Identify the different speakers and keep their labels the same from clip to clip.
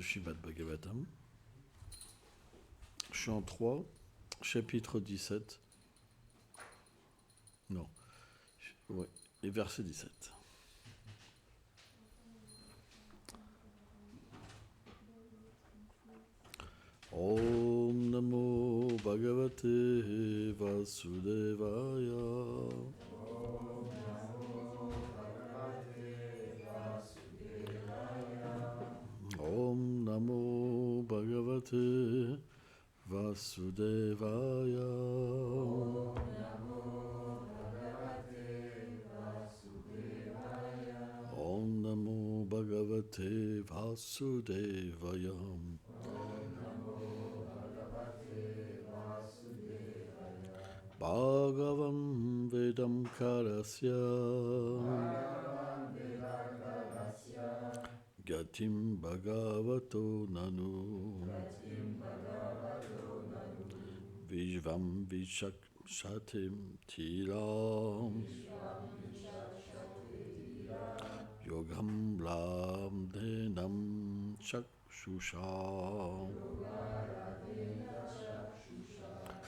Speaker 1: Srimad Bhagavatam. Chant 3, chapitre 17. Non. Ouais, et verset 17. Om Namo Bhagavate Vasudevaya. Om Namo Bhagavate Vasudevaya. Om Namo Bhagavate Vasudevaya. Bhagavam Vedam Karasya Gatim Bhagavato Nanu Vishvam Vishak Shatim Tiram Yogam Lam Denam Chakshusha.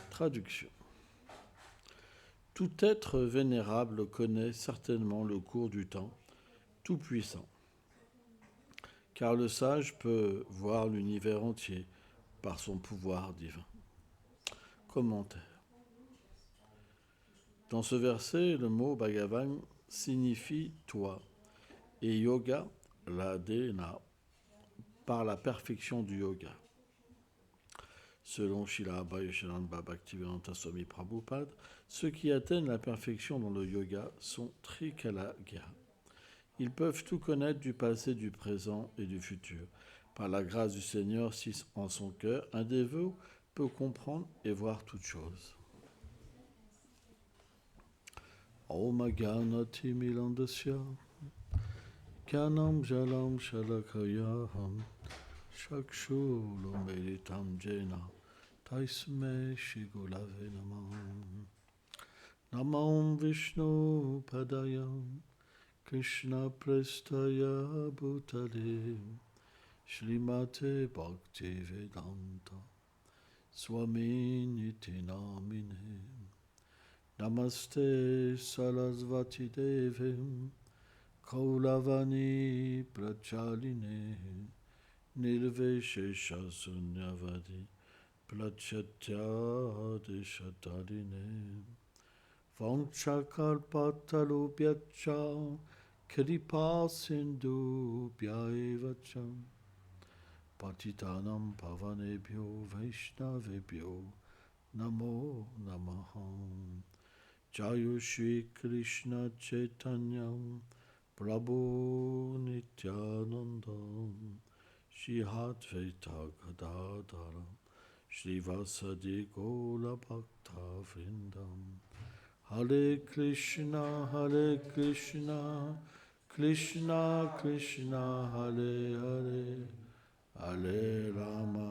Speaker 1: Traduction. Tout être vénérable connaît certainement le cours du temps tout-puissant, car le sage peut voir l'univers entier par son pouvoir divin. Commentaire. Dans ce verset, le mot Bhagavan signifie toi et yoga, la dhéna, par la perfection du yoga. Selon Srila Abhayeshananda Bhaktivedanta Swami Prabhupada, ceux qui atteignent la perfection dans le yoga sont Trikalagya. Ils peuvent tout connaître du passé, du présent et du futur. Par la grâce du Seigneur, si en son cœur, un dévot peut comprendre et voir toutes choses. Om Gyanati Milandasya Gyanam Jalam Shalakayaham Shakshulumelitam Jena Taisme Shigulave Namam Namam Vishnu Padayam Krishna Prestaya Bhutale Shrimate Bhakti Vedanta Swami Niti Namine Namaste Sarasvati Devim Kaulavani Prachaline Nirveshesha Sunyavadi Plachatya Deshatarine Vanchakalpatalubhyacha Kripa Sindhu Bhyaevacha Patitanam Pavanebhyo Vaishnavebhyo Namo Namaham Jayu Shri Krishna Chaitanyam Prabhu Nityanandam Shri Advaita Gadadharam Shri Vasadi Gola Bhakta Vrindam Hare Krishna Krishna Krishna Hare Hare Hare Rama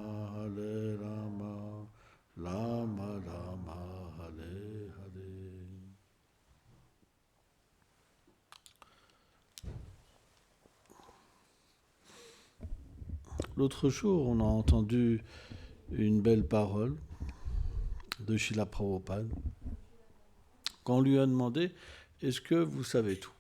Speaker 1: Rama Rama Hare Hare. L'autre jour, on a entendu une belle parole de Srila Prabhupada quand on lui a demandé « Est-ce que vous savez tout ?»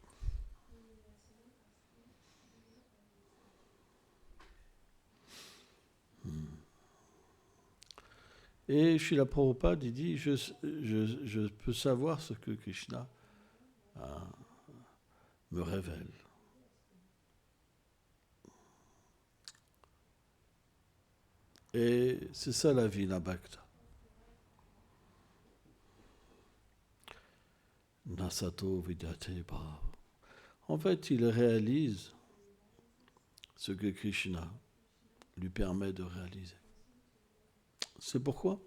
Speaker 1: Et Srila Prabhupada, il dit « Je peux savoir ce que Krishna me révèle. » Et c'est ça la vie, la bhakta. Nasato vidyate bhava. En fait, il réalise ce que Krishna lui permet de réaliser. C'est pourquoi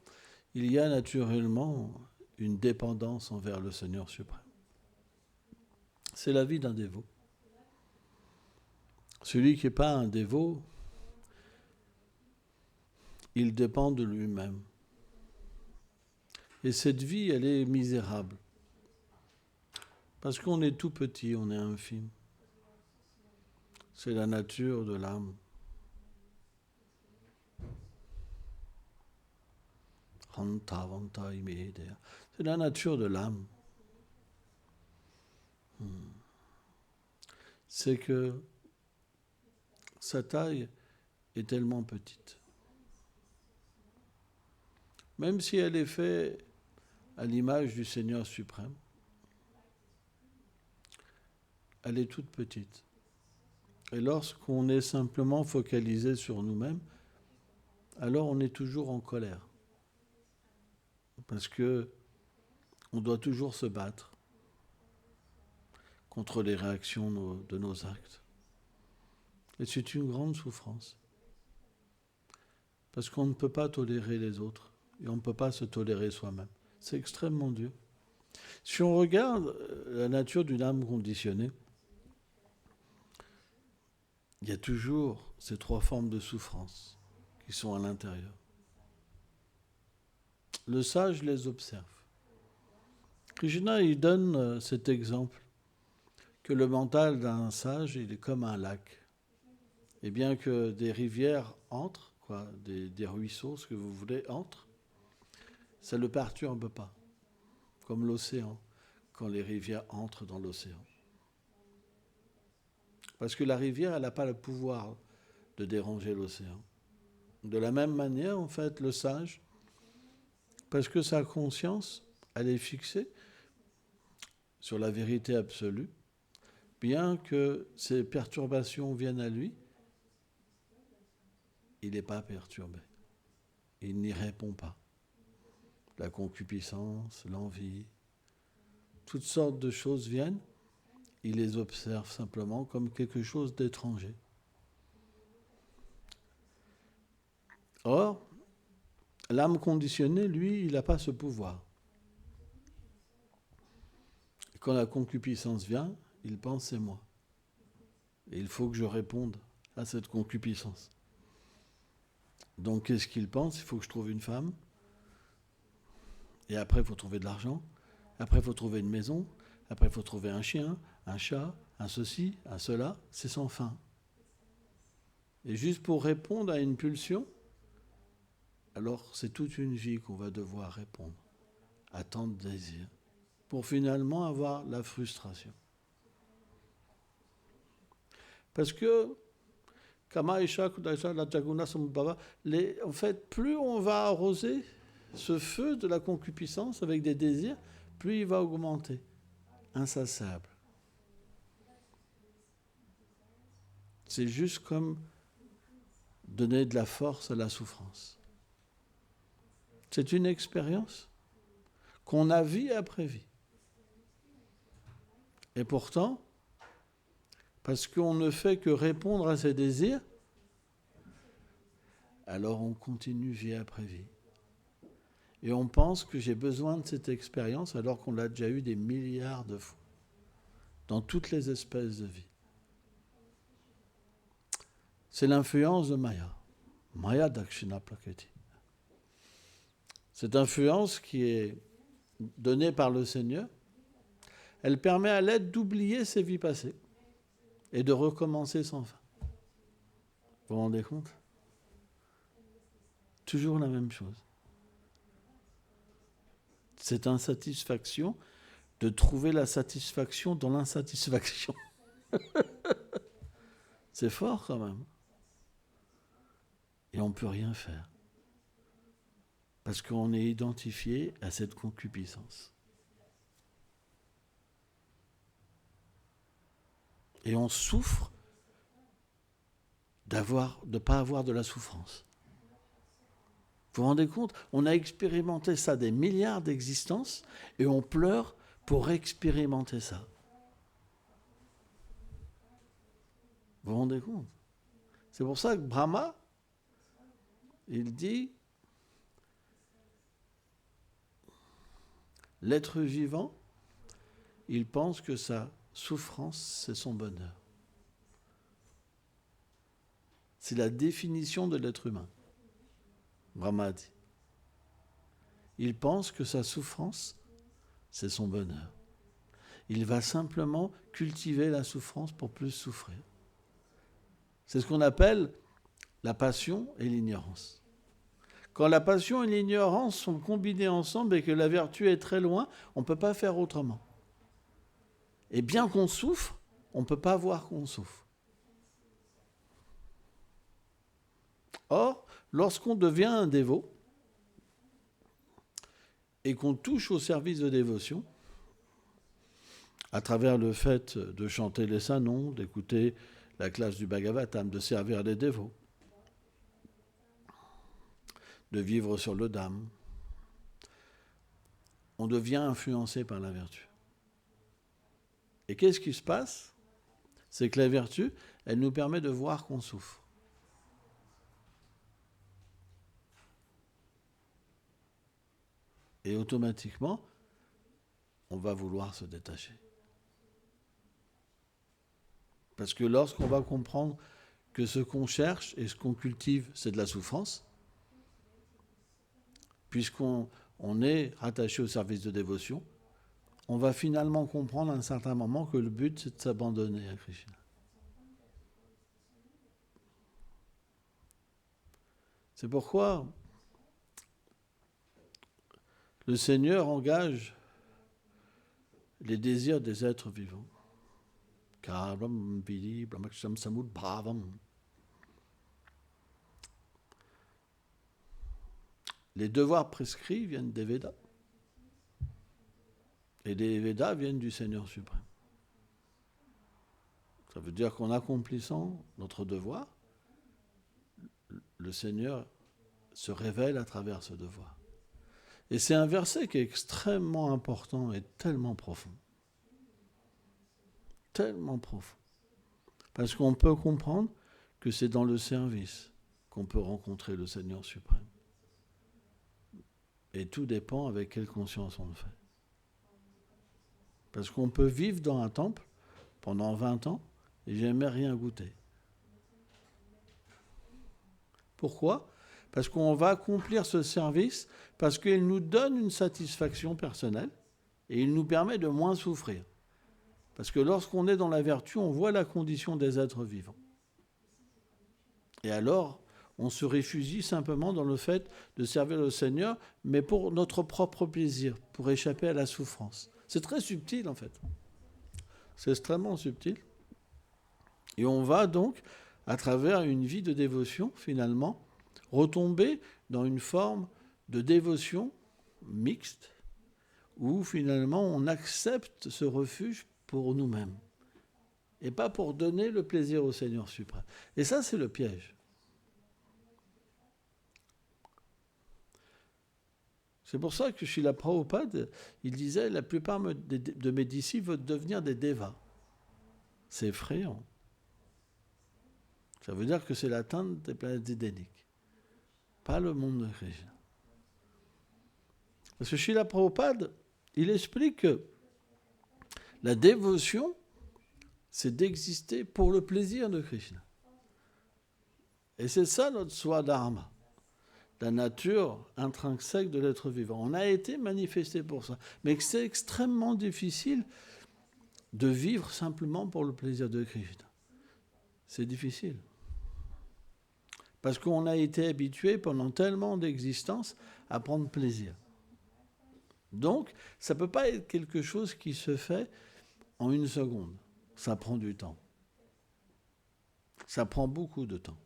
Speaker 1: il y a naturellement une dépendance envers le Seigneur suprême. C'est la vie d'un dévot. Celui qui n'est pas un dévot, il dépend de lui-même. Et cette vie, elle est misérable. Parce qu'on est tout petit, on est infime. C'est la nature de l'âme. C'est la nature de l'âme. C'est que sa taille est tellement petite. Même si elle est faite à l'image du Seigneur suprême, elle est toute petite. Et lorsqu'on est simplement focalisé sur nous-mêmes, alors on est toujours en colère. Parce que on doit toujours se battre contre les réactions de nos actes. Et c'est une grande souffrance. Parce qu'on ne peut pas tolérer les autres. Et on ne peut pas se tolérer soi-même. C'est extrêmement dur. Si on regarde la nature d'une âme conditionnée, il y a toujours ces trois formes de souffrance qui sont à l'intérieur. Le sage les observe. Krishna, il donne cet exemple, que le mental d'un sage, il est comme un lac. Et bien que des rivières entrent, des ruisseaux, ce que vous voulez, entrent, ça ne le perturbe pas, comme l'océan, quand les rivières entrent dans l'océan. Parce que la rivière, elle n'a pas le pouvoir de déranger l'océan. De la même manière, en fait, le sage, parce que sa conscience, elle est fixée sur la vérité absolue, bien que ces perturbations viennent à lui, il n'est pas perturbé. Il n'y répond pas. La concupiscence, l'envie, toutes sortes de choses viennent, il les observe simplement comme quelque chose d'étranger. Or, l'âme conditionnée, lui, il n'a pas ce pouvoir. Quand la concupiscence vient, il pense c'est moi. Et il faut que je réponde à cette concupiscence. Donc qu'est-ce qu'il pense ? Il faut que je trouve une femme. Et après, il faut trouver de l'argent. Après, il faut trouver une maison. Après, il faut trouver un chien, un chat, un ceci, un cela. C'est sans fin. Et juste pour répondre à une pulsion, alors c'est toute une vie qu'on va devoir répondre à tant de désirs pour finalement avoir la frustration. Parce que, en fait, plus on va arroser ce feu de la concupiscence avec des désirs, plus il va augmenter, insaciable. C'est juste comme donner de la force à la souffrance. C'est une expérience qu'on a vie après vie. Et pourtant, parce qu'on ne fait que répondre à ses désirs, alors on continue vie après vie. Et on pense que j'ai besoin de cette expérience alors qu'on l'a déjà eu des milliards de fois, dans toutes les espèces de vie. C'est l'influence de Maya. Maya Dakshina Prakriti. Cette influence qui est donnée par le Seigneur, elle permet à l'être d'oublier ses vies passées et de recommencer sans fin. Vous vous rendez compte ? Toujours la même chose. Cette insatisfaction, de trouver la satisfaction dans l'insatisfaction. C'est fort quand même. Et on ne peut rien faire. Parce qu'on est identifié à cette concupiscence. Et on souffre de ne pas avoir de la souffrance. Vous vous rendez compte ? On a expérimenté ça des milliards d'existences et on pleure pour expérimenter ça. Vous vous rendez compte ? C'est pour ça que Brahma, il dit, l'être vivant, il pense que sa souffrance, c'est son bonheur. C'est la définition de l'être humain. Brahma dit. Il pense que sa souffrance, c'est son bonheur. Il va simplement cultiver la souffrance pour plus souffrir. C'est ce qu'on appelle la passion et l'ignorance. Quand la passion et l'ignorance sont combinées ensemble et que la vertu est très loin, on ne peut pas faire autrement. Et bien qu'on souffre, on ne peut pas voir qu'on souffre. Or, lorsqu'on devient un dévot et qu'on touche au service de dévotion, à travers le fait de chanter les sanons, d'écouter la classe du Bhagavatam, de servir les dévots, de vivre sur le Dham, on devient influencé par la vertu. Et qu'est-ce qui se passe? C'est que la vertu, elle nous permet de voir qu'on souffre. Et automatiquement, on va vouloir se détacher. Parce que lorsqu'on va comprendre que ce qu'on cherche et ce qu'on cultive, c'est de la souffrance, puisqu'on est rattaché au service de dévotion, on va finalement comprendre à un certain moment que le but, c'est de s'abandonner à Krishna. C'est pourquoi le Seigneur engage les désirs des êtres vivants. Karam, Vidi, Brahmaksham, Samud, Bhavam. Les devoirs prescrits viennent des Védas. Et les Védas viennent du Seigneur suprême. Ça veut dire qu'en accomplissant notre devoir, le Seigneur se révèle à travers ce devoir. Et c'est un verset qui est extrêmement important et tellement profond. Tellement profond. Parce qu'on peut comprendre que c'est dans le service qu'on peut rencontrer le Seigneur suprême. Et tout dépend avec quelle conscience on le fait. Parce qu'on peut vivre dans un temple pendant 20 ans et jamais rien goûter. Pourquoi ? Parce qu'on va accomplir ce service, parce qu'il nous donne une satisfaction personnelle et il nous permet de moins souffrir. Parce que lorsqu'on est dans la vertu, on voit la condition des êtres vivants. Et alors, on se réfugie simplement dans le fait de servir le Seigneur, mais pour notre propre plaisir, pour échapper à la souffrance. C'est très subtil, en fait. C'est extrêmement subtil. Et on va donc, à travers une vie de dévotion, finalement, retomber dans une forme de dévotion mixte, où finalement on accepte ce refuge pour nous-mêmes, et pas pour donner le plaisir au Seigneur suprême. Et ça, c'est le piège. C'est pour ça que Srila Prabhupada, il disait, la plupart de mes disciples veulent devenir des devas. C'est effrayant. Ça veut dire que c'est l'atteinte des planètes édéniques, pas le monde de Krishna. Parce que Srila Prabhupada, il explique que la dévotion, c'est d'exister pour le plaisir de Krishna. Et c'est ça notre swadharma, la nature intrinsèque de l'être vivant. On a été manifesté pour ça. Mais que c'est extrêmement difficile de vivre simplement pour le plaisir de Krishna. C'est difficile. Parce qu'on a été habitué pendant tellement d'existences à prendre plaisir. Donc, ça ne peut pas être quelque chose qui se fait en une seconde. Ça prend du temps. Ça prend beaucoup de temps.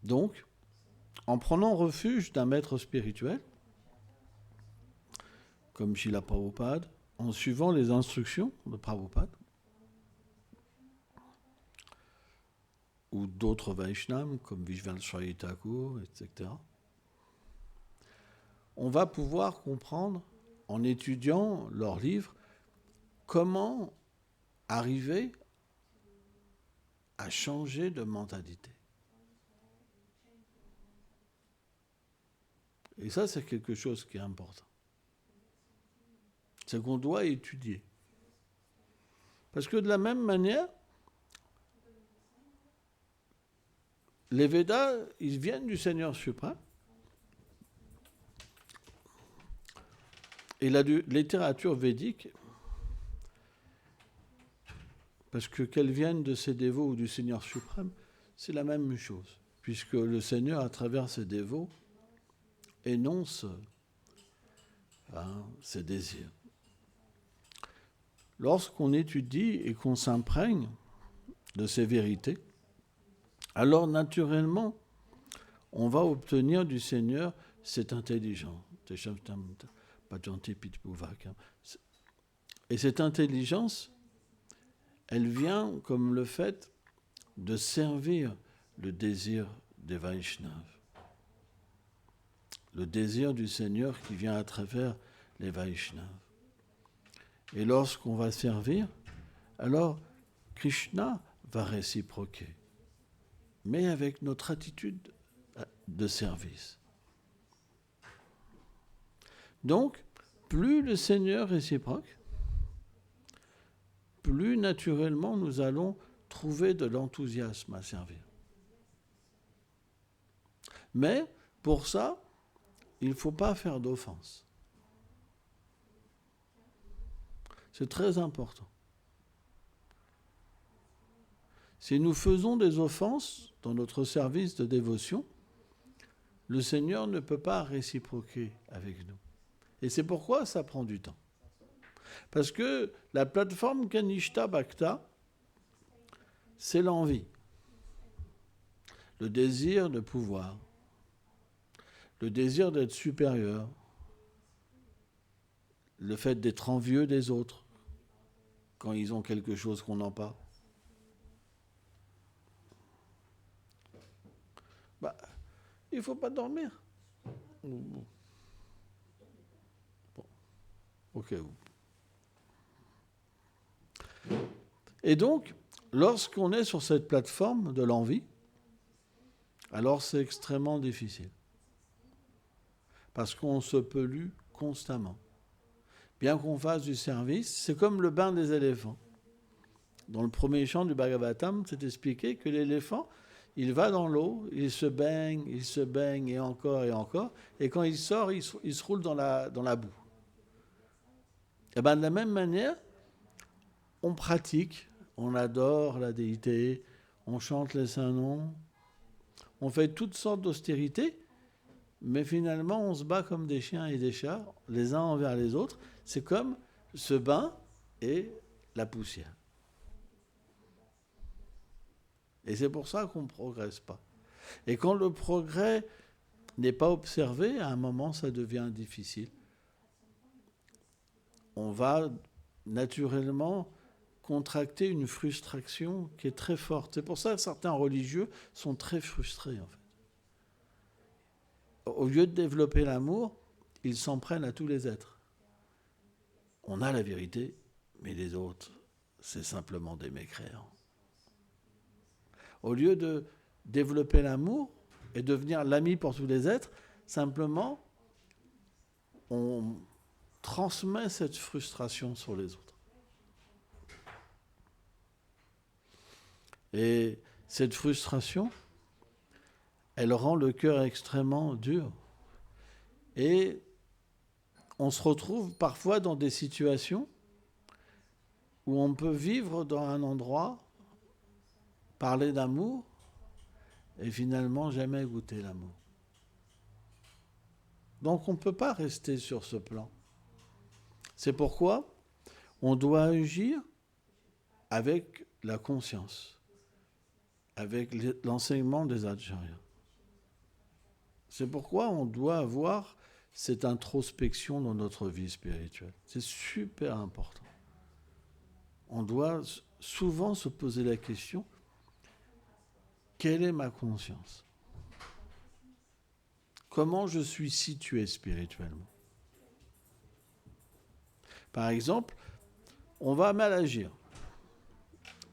Speaker 1: Donc, en prenant refuge d'un maître spirituel, comme Srila Prabhupada, en suivant les instructions de Prabhupada, ou d'autres Vaishnavas, comme Vishveshwara Thakur, etc., on va pouvoir comprendre, en étudiant leurs livres, comment arriver à changer de mentalité. Et ça, c'est quelque chose qui est important. C'est qu'on doit étudier. Parce que de la même manière, les Védas, ils viennent du Seigneur suprême. Et la littérature védique, parce que qu'elle vienne de ces dévots ou du Seigneur suprême, c'est la même chose. puisque le Seigneur, à travers ses dévots, énonce ses désirs. Lorsqu'on étudie et qu'on s'imprègne de ces vérités, alors naturellement, on va obtenir du Seigneur cette intelligence. Et cette intelligence, elle vient comme le fait de servir le désir des Vaishnavas. Le désir du Seigneur qui vient à travers les Vaishnavas. Et lorsqu'on va servir, alors Krishna va réciproquer, mais avec notre attitude de service. Donc, plus le Seigneur réciproque, plus naturellement nous allons trouver de l'enthousiasme à servir. Mais pour ça, il ne faut pas faire d'offense. C'est très important. Si nous faisons des offenses dans notre service de dévotion, le Seigneur ne peut pas réciproquer avec nous. Et c'est pourquoi ça prend du temps. Parce que la plateforme Kanishta Bhakta, c'est l'envie, le désir de pouvoir, le désir d'être supérieur, le fait d'être envieux des autres quand ils ont quelque chose qu'on n'a pas. Il ne faut pas dormir. Bon. Ok. Et donc, lorsqu'on est sur cette plateforme de l'envie, alors c'est extrêmement difficile. Parce qu'on se pollue constamment. Bien qu'on fasse du service, c'est comme le bain des éléphants. Dans le premier chant du Bhagavatam, c'est expliqué que l'éléphant, il va dans l'eau, il se baigne, et encore, et quand il sort, il se roule dans la boue. Et bien de la même manière, on pratique, on adore la déité, on chante les saints noms, on fait toutes sortes d'austérités, mais finalement on se bat comme des chiens et des chats, les uns envers les autres. C'est comme ce bain et la poussière. Et c'est pour ça qu'on ne progresse pas. Et quand le progrès n'est pas observé, à un moment, ça devient difficile. On va naturellement contracter une frustration qui est très forte. C'est pour ça que certains religieux sont très frustrés, en fait. Au lieu de développer l'amour, ils s'en prennent à tous les êtres. On a la vérité, mais les autres, c'est simplement des mécréants. Au lieu de développer l'amour et devenir l'ami pour tous les êtres, simplement, on transmet cette frustration sur les autres. Et cette frustration, elle rend le cœur extrêmement dur. Et on se retrouve parfois dans des situations où on peut vivre dans un endroit, parler d'amour, et finalement jamais goûter l'amour. Donc on ne peut pas rester sur ce plan. C'est pourquoi on doit agir avec la conscience, avec l'enseignement des acharyas. C'est pourquoi on doit avoir cette introspection dans notre vie spirituelle. C'est super important. On doit souvent se poser la question, quelle est ma conscience ? Comment je suis situé spirituellement ? Par exemple, on va mal agir,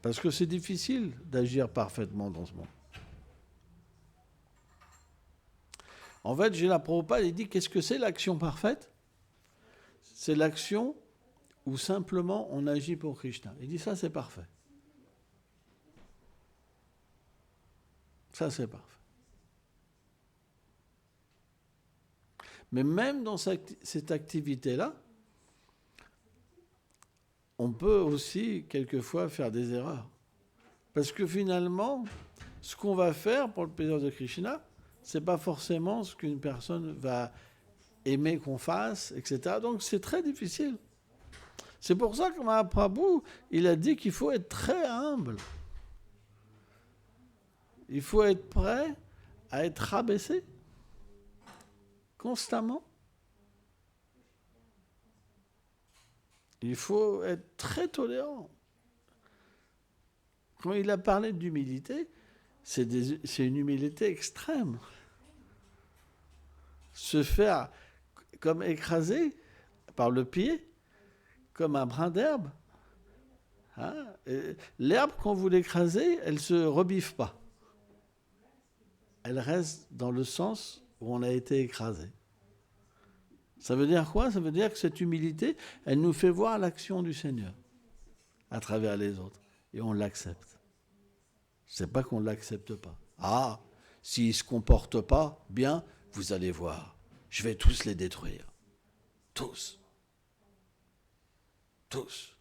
Speaker 1: parce que c'est difficile d'agir parfaitement dans ce monde. En fait, Srila Prabhupada dit, qu'est-ce que c'est l'action parfaite ? C'est l'action où simplement on agit pour Krishna. Il dit, ça c'est parfait. Ça c'est parfait. Mais même dans cette activité-là, on peut aussi quelquefois faire des erreurs. Parce que finalement, ce qu'on va faire pour le plaisir de Krishna, c'est pas forcément ce qu'une personne va aimer qu'on fasse, etc. Donc c'est très difficile. C'est pour ça que Mahaprabhu, il a dit qu'il faut être très humble. Il faut être prêt à être rabaissé constamment. Il faut être très tolérant. Quand il a parlé d'humilité, c'est une humilité extrême. Se faire comme écraser par le pied, comme un brin d'herbe. Hein? L'herbe, quand vous l'écrasez, elle ne se rebiffe pas. Elle reste dans le sens où on a été écrasé. Ça veut dire quoi? Ça veut dire que cette humilité, elle nous fait voir l'action du Seigneur à travers les autres. Et on l'accepte. C'est pas qu'on ne l'accepte pas. Ah, s'ils ne se comportent pas bien, vous allez voir, je vais tous les détruire. Tous. Tous.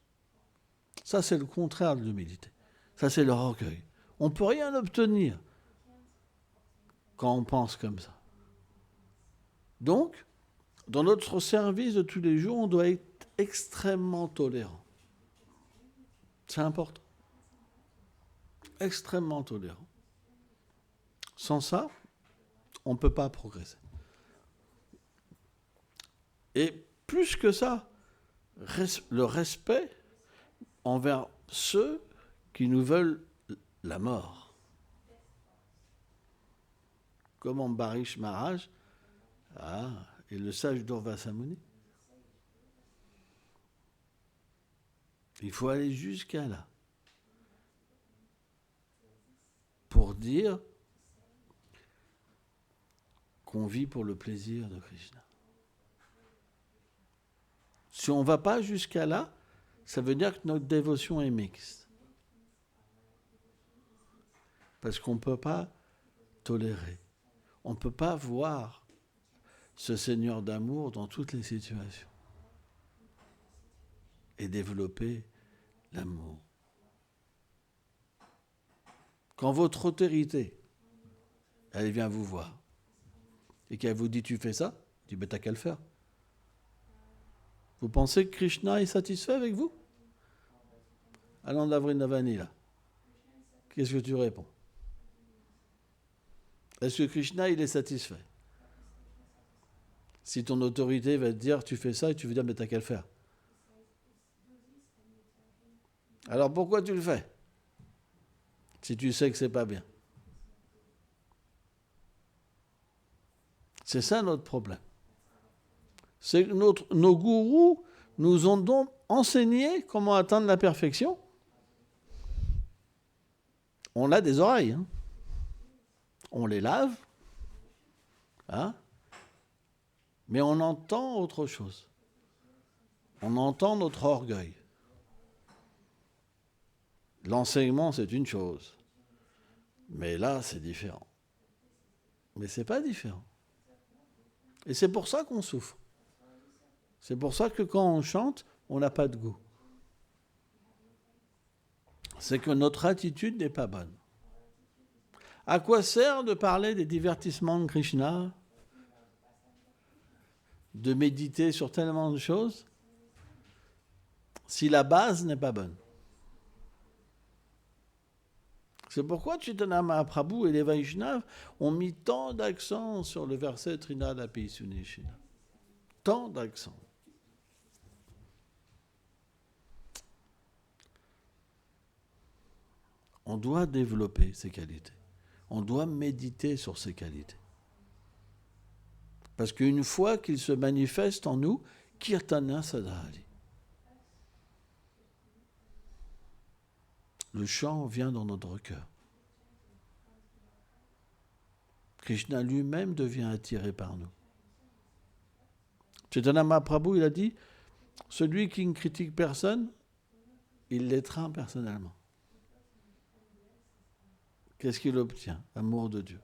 Speaker 1: Ça, c'est le contraire de l'humilité. Ça, c'est leur orgueil. On ne peut rien obtenir quand on pense comme ça. Donc, dans notre service de tous les jours, on doit être extrêmement tolérant. C'est important. Extrêmement tolérant. Sans ça, on ne peut pas progresser. Et plus que ça, le respect envers ceux qui nous veulent la mort. Comme Ambarish Maharaj et le sage Durvasa Muni. Il faut aller jusqu'à là pour dire qu'on vit pour le plaisir de Krishna. Si on ne va pas jusqu'à là, ça veut dire que notre dévotion est mixte. Parce qu'on ne peut pas tolérer. On ne peut pas voir ce Seigneur d'amour dans toutes les situations. Et développer l'amour. Quand votre autorité, elle vient vous voir, et qu'elle vous dit « tu fais ça », tu dis « t'as qu'à le faire ». Vous pensez que Krishna est satisfait avec vous? Ananda Vrindavani, là. Qu'est-ce que tu réponds? Est-ce que Krishna, il est satisfait? Si ton autorité va te dire, tu fais ça, et tu veux dire, mais t'as qu'à le faire. Alors pourquoi tu le fais? Si tu sais que c'est pas bien. C'est ça notre problème. C'est que nos gourous nous ont donc enseigné comment atteindre la perfection. On a des oreilles. Hein. On les lave. Hein. Mais on entend autre chose. On entend notre orgueil. L'enseignement, c'est une chose. Mais là, c'est différent. Mais c'est pas différent. Et c'est pour ça qu'on souffre. C'est pour ça que quand on chante, on n'a pas de goût. C'est que notre attitude n'est pas bonne. À quoi sert de parler des divertissements de Krishna, de méditer sur tellement de choses, si la base n'est pas bonne? C'est pourquoi Chaitanya Mahaprabhu et les Vaishnavas ont mis tant d'accent sur le verset Trinadapi Sunishina. Tant d'accent. On doit développer ces qualités. On doit méditer sur ces qualités. Parce qu'une fois qu'ils se manifestent en nous, Kirtana Sadhali. Le chant vient dans notre cœur. Krishna lui-même devient attiré par nous. Chaitanya Mahaprabhu, il a dit, celui qui ne critique personne, il l'étreint personnellement. Qu'est-ce qu'il obtient? Amour de Dieu.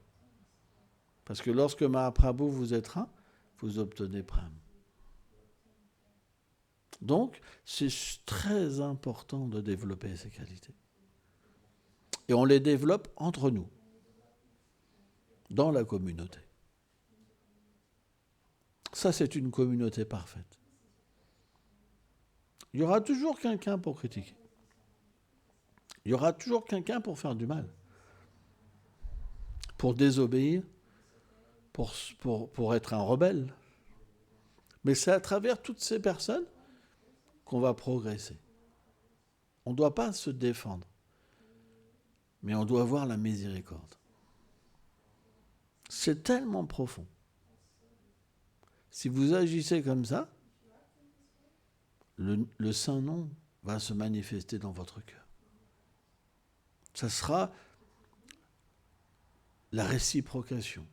Speaker 1: Parce que lorsque Mahaprabhu vous étreint, vous obtenez prême. Donc, c'est très important de développer ces qualités. Et on les développe entre nous. dans la communauté. Ça, c'est une communauté parfaite. Il y aura toujours quelqu'un pour critiquer. Il y aura toujours quelqu'un pour faire du mal, pour désobéir, pour être un rebelle. Mais c'est à travers toutes ces personnes qu'on va progresser. On ne doit pas se défendre, mais on doit avoir la miséricorde. C'est tellement profond. Si vous agissez comme ça, le Saint-Nom va se manifester dans votre cœur. Ça sera la réciprocation.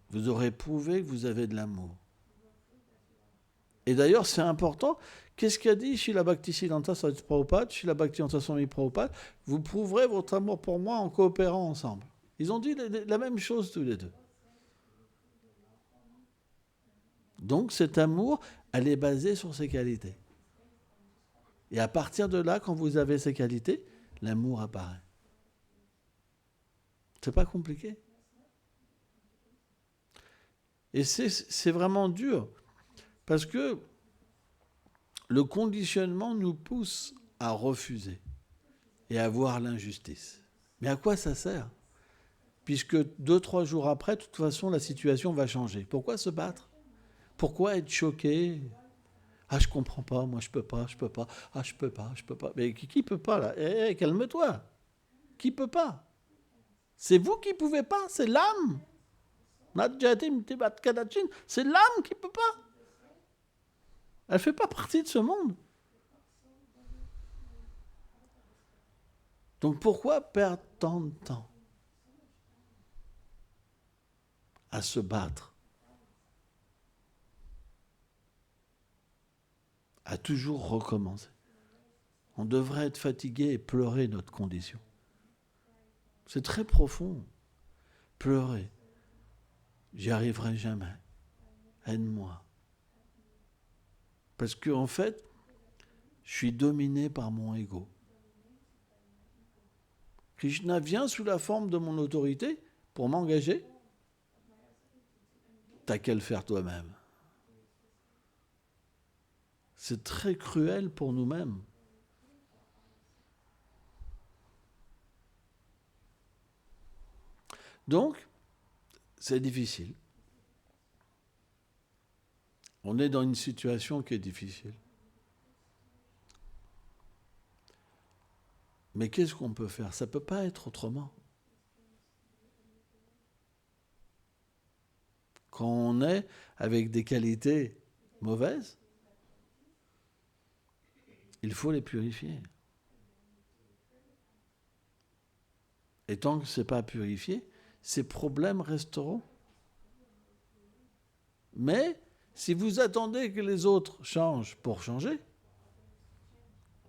Speaker 1: Vous aurez prouvé que vous avez de l'amour. Et d'ailleurs, c'est important. Qu'est-ce qu'a dit Srila Bhaktisiddhanta Saraswati Prabhupada, Srila Bhaktivedanta Swami Prabhupada? Vous prouverez votre amour pour moi en coopérant ensemble. Ils ont dit la même chose tous les deux. Donc cet amour, elle est basée sur ses qualités. Et à partir de là, quand vous avez ces qualités, l'amour apparaît. C'est pas compliqué. Et c'est vraiment dur. Parce que le conditionnement nous pousse à refuser et à voir l'injustice. Mais à quoi ça sert? Puisque 2-3 jours après, de toute façon, la situation va changer. Pourquoi se battre? Pourquoi être choqué? Ah, je comprends pas, moi je peux pas. Ah, je peux pas. Mais qui peut pas là? Calme-toi. Qui peut pas? C'est vous qui pouvez pas, c'est l'âme. C'est l'âme qui peut pas. Elle fait pas partie de ce monde. Donc pourquoi perdre tant de temps à se battre, à toujours recommencer? On devrait être fatigué et pleurer notre condition. C'est très profond. Pleurer. J'y arriverai jamais. Aide-moi. Parce qu'en fait, je suis dominé par mon ego. Krishna vient sous la forme de mon autorité pour m'engager. T'as qu'à le faire toi-même. C'est très cruel pour nous-mêmes. Donc, c'est difficile. On est dans une situation qui est difficile. Mais qu'est-ce qu'on peut faire? Ça ne peut pas être autrement. Quand on est avec des qualités mauvaises, il faut les purifier. Et tant que ce n'est pas purifié, ces problèmes resteront. Mais si vous attendez que les autres changent pour changer,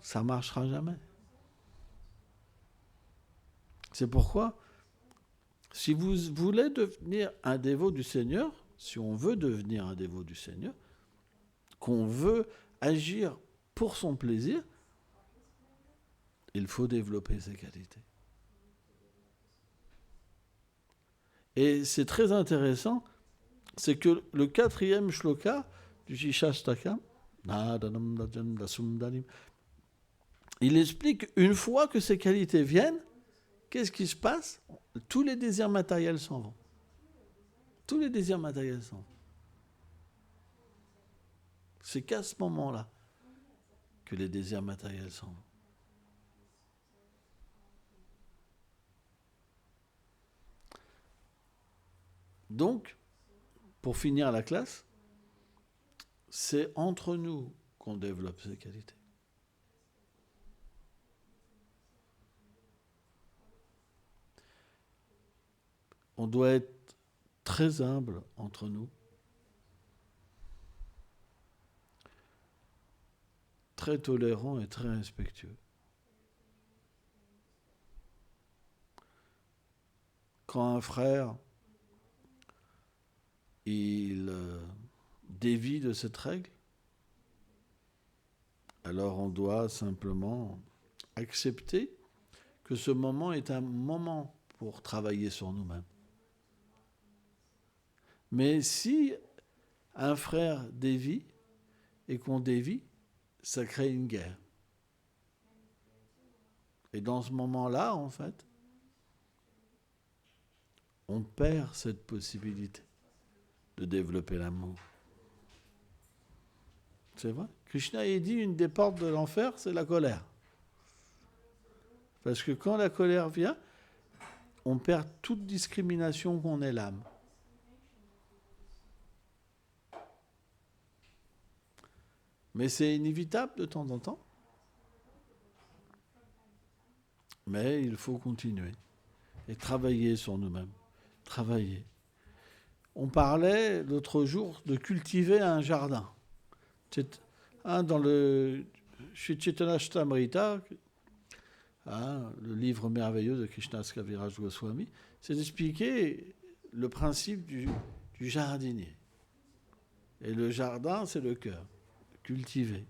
Speaker 1: ça ne marchera jamais. C'est pourquoi, si vous voulez devenir un dévot du Seigneur, si on veut devenir un dévot du Seigneur, qu'on veut agir pour son plaisir, il faut développer ses qualités. Et c'est très intéressant, c'est que le 4e shloka du Shishastakam, il explique une fois que ces qualités viennent, qu'est-ce qui se passe? Tous les désirs matériels s'en vont. Tous les désirs matériels s'en vont. C'est qu'à ce moment-là que les désirs matériels s'en vont. Donc, pour finir la classe, c'est entre nous qu'on développe ces qualités. On doit être très humble entre nous, très tolérant et très respectueux. Quand un frère il dévie de cette règle, alors on doit simplement accepter que ce moment est un moment pour travailler sur nous-mêmes. Mais si un frère dévie et qu'on dévie, ça crée une guerre. Et dans ce moment-là, en fait, on perd cette possibilité de développer l'amour. C'est vrai. Krishna a dit une des portes de l'enfer, c'est la colère. Parce que quand la colère vient, on perd toute discrimination qu'on est l'âme. Mais c'est inévitable de temps en temps. Mais il faut continuer et travailler sur nous-mêmes. Travailler. On parlait l'autre jour de cultiver un jardin. Dans le Chaitanya-charitamrita, le livre merveilleux de Krishnas Kaviraj Goswami, c'est d'expliquer le principe du jardinier. Et le jardin, c'est le cœur, cultiver.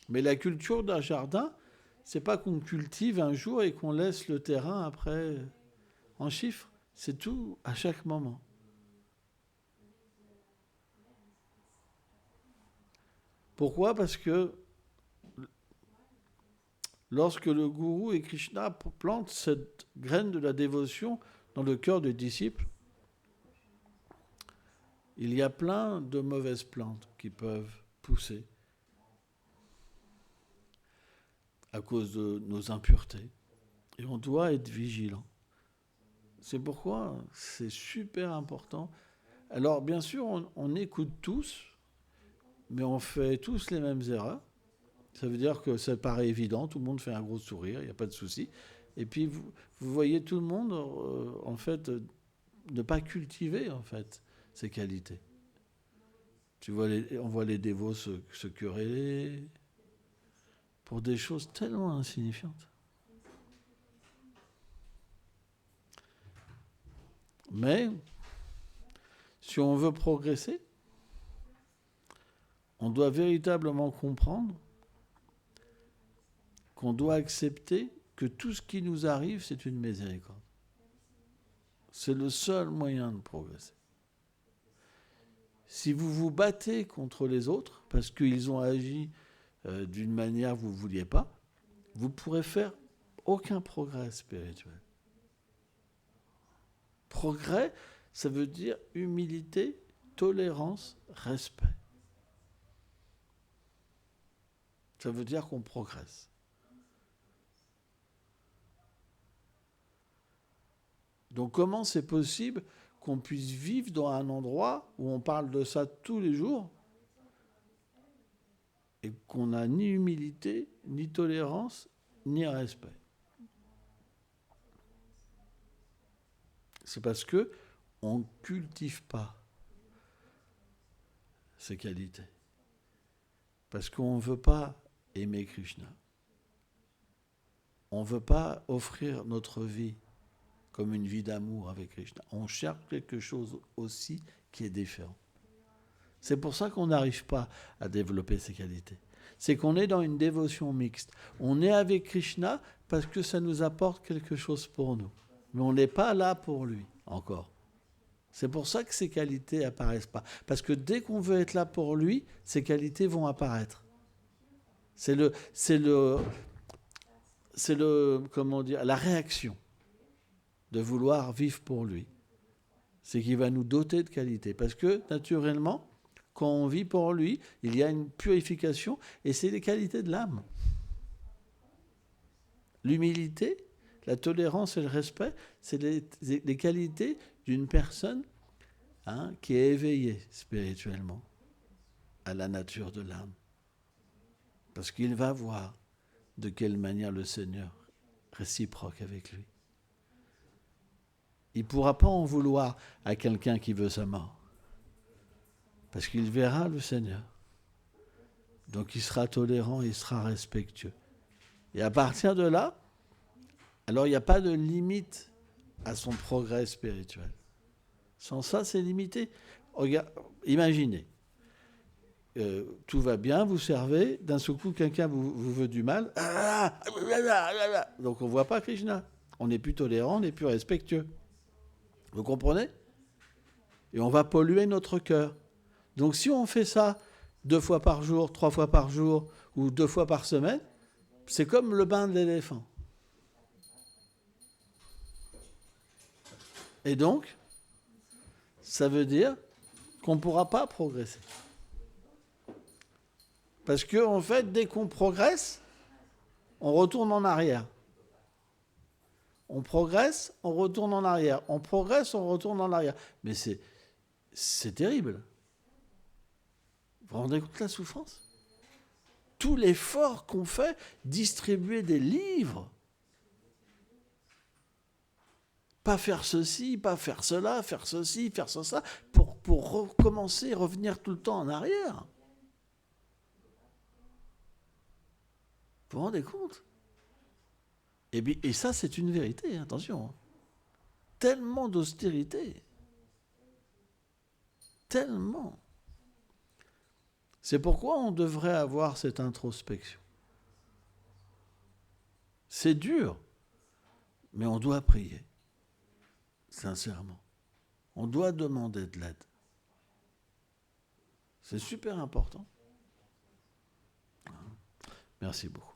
Speaker 1: Mais la culture d'un jardin, c'est pas qu'on cultive un jour et qu'on laisse le terrain après en chiffres. C'est tout à chaque moment. Pourquoi ? Parce que lorsque le gourou et Krishna plantent cette graine de la dévotion dans le cœur des disciples, il y a plein de mauvaises plantes qui peuvent pousser à cause de nos impuretés. Et on doit être vigilant. C'est pourquoi c'est super important. Alors, bien sûr, on écoute tous, mais on fait tous les mêmes erreurs. Ça veut dire que ça paraît évident, tout le monde fait un gros sourire, il n'y a pas de souci. Et puis, vous voyez tout le monde, en fait, ne pas cultiver, en fait, ces qualités. On voit les dévots se quereller pour des choses tellement insignifiantes. Mais, si on veut progresser, on doit véritablement comprendre qu'on doit accepter que tout ce qui nous arrive, c'est une miséricorde. C'est le seul moyen de progresser. Si vous vous battez contre les autres, parce qu'ils ont agi d'une manière que vous ne vouliez pas, vous ne pourrez faire aucun progrès spirituel. Progrès, ça veut dire humilité, tolérance, respect. Ça veut dire qu'on progresse. Donc comment c'est possible qu'on puisse vivre dans un endroit où on parle de ça tous les jours et qu'on n'a ni humilité, ni tolérance, ni respect? C'est parce que on ne cultive pas ces qualités. Parce qu'on ne veut pas aimer Krishna. On ne veut pas offrir notre vie comme une vie d'amour avec Krishna. On cherche quelque chose aussi qui est différent. C'est pour ça qu'on n'arrive pas à développer ces qualités. C'est qu'on est dans une dévotion mixte. On est avec Krishna parce que ça nous apporte quelque chose pour nous. Mais on n'est pas là pour lui, encore. C'est pour ça que ces qualités n'apparaissent pas. Parce que dès qu'on veut être là pour lui, ces qualités vont apparaître. C'est la réaction de vouloir vivre pour lui. C'est qu'il va nous doter de qualités. Parce que, naturellement, quand on vit pour lui, il y a une purification et c'est les qualités de l'âme. L'humilité, la tolérance et le respect, c'est les qualités d'une personne qui est éveillée spirituellement à la nature de l'âme. Parce qu'il va voir de quelle manière le Seigneur réciproque avec lui. Il ne pourra pas en vouloir à quelqu'un qui veut sa mort. Parce qu'il verra le Seigneur. Donc il sera tolérant, il sera respectueux. Et à partir de là, alors il n'y a pas de limite à son progrès spirituel. Sans ça, c'est limité. Regarde, imaginez, tout va bien, vous servez, d'un seul coup, quelqu'un vous veut du mal. Donc on ne voit pas Krishna. On n'est plus tolérant, on n'est plus respectueux. Vous comprenez? Et on va polluer notre cœur. Donc si on fait ça 2 fois par jour, 3 fois par jour ou 2 fois par semaine, c'est comme le bain de l'éléphant. Et donc, ça veut dire qu'on ne pourra pas progresser. Parce qu'en fait, dès qu'on progresse, on retourne en arrière. On progresse, on retourne en arrière. On progresse, on retourne en arrière. Mais c'est terrible. Vous vous rendez compte de la souffrance? Tout l'effort qu'on fait, distribuer des livres, pas faire ceci, pas faire cela, faire ceci, faire ça, pour recommencer, revenir tout le temps en arrière. Vous vous rendez compte? Et ça, c'est une vérité, attention. Tellement d'austérité. Tellement. C'est pourquoi on devrait avoir cette introspection. C'est dur, mais on doit prier, sincèrement. On doit demander de l'aide. C'est super important. Merci beaucoup.